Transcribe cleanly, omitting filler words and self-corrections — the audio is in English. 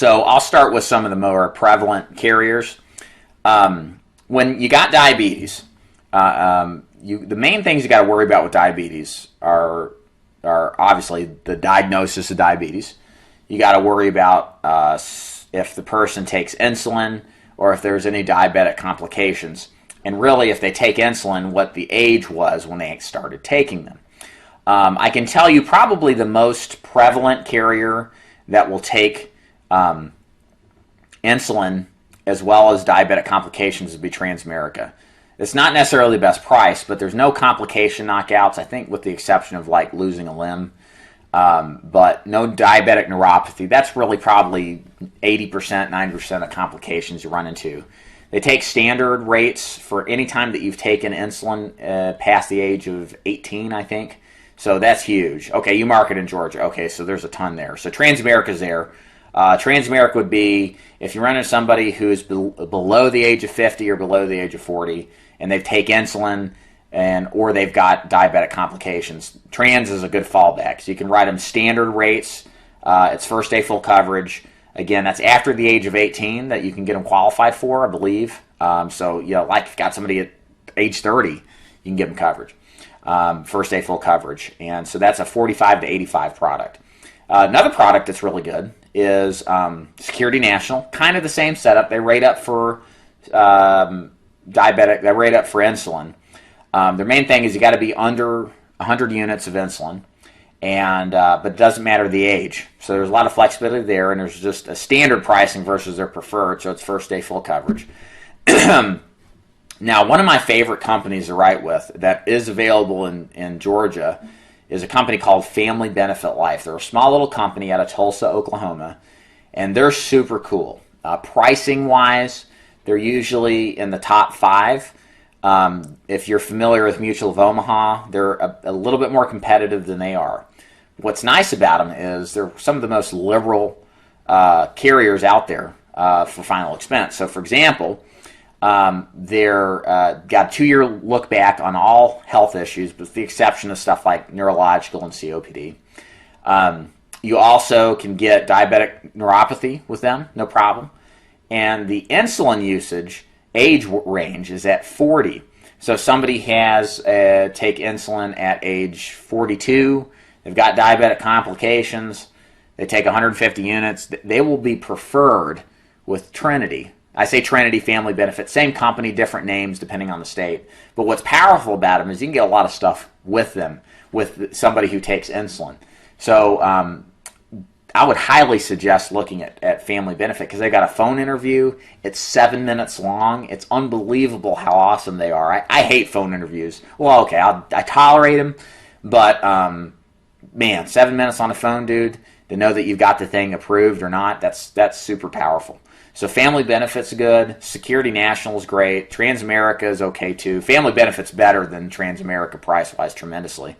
So I'll start with some of the more prevalent carriers. When you got diabetes, the main things you got to worry about with diabetes are obviously the diagnosis of diabetes. You got to worry about if the person takes insulin or if there's any diabetic complications. And really, if they take insulin, what the age was when they started taking them. I can tell you probably the most prevalent carrier that will take insulin as well as diabetic complications would be Transamerica. It's not necessarily the best price, but there's no complication knockouts, I think with the exception of like losing a limb. But no diabetic neuropathy. That's really probably 80%, 90% of complications you run into. They take standard rates for any time that you've taken insulin past the age of 18, I think. So that's huge. Okay, you market in Georgia. Okay, so there's a ton there. So Transamerica's there. Transamerica would be if you run into somebody who's below the age of 50 or below the age of 40, and they take insulin or they've got diabetic complications. Trans is a good fallback. So you can write them standard rates. It's first day full coverage. Again, that's after the age of 18 that you can get them qualified for, I believe. So, like if you've got somebody at age 30, you can give them coverage. First day full coverage. And so that's a 45 to 85 product. Another product that's really good is Security National. Kind of the same setup. They rate up for diabetic. They rate up for insulin. Their main thing is you got to be under 100 units of insulin. But it doesn't matter the age. So there's a lot of flexibility there, and there's just a standard pricing versus their preferred, so it's first day full coverage. Now, one of my favorite companies to write with that is available in Georgia is a company called Family Benefit Life. They're a small little company out of Tulsa, Oklahoma, and they're super cool. Pricing-wise, they're usually in the top 5. If you're familiar with Mutual of Omaha, they're a little bit more competitive than they are. What's nice about them is they're some of the most liberal carriers out there for final expense. So, for example, they're got a 2-year look back on all health issues, with the exception of stuff like neurological and COPD. You also can get diabetic neuropathy with them, no problem. And the insulin usage age range is at 40. So if somebody has take insulin at age 42, they've got diabetic complications, they take 150 units, they will be preferred with Trinity. I say Trinity Family Benefit, same company, different names depending on the state. But what's powerful about them is you can get a lot of stuff with them, with somebody who takes insulin. So I would highly suggest looking at Family Benefit because they've got a phone interview. It's 7 minutes long. It's unbelievable how awesome they are. I hate phone interviews. Well, okay, I tolerate them, but man, 7 minutes on the phone, dude, to know that you've got the thing approved or not, that's super powerful. So Family Benefit's good. Security National is great. Transamerica is okay too. Family Benefit's better than Transamerica price-wise tremendously.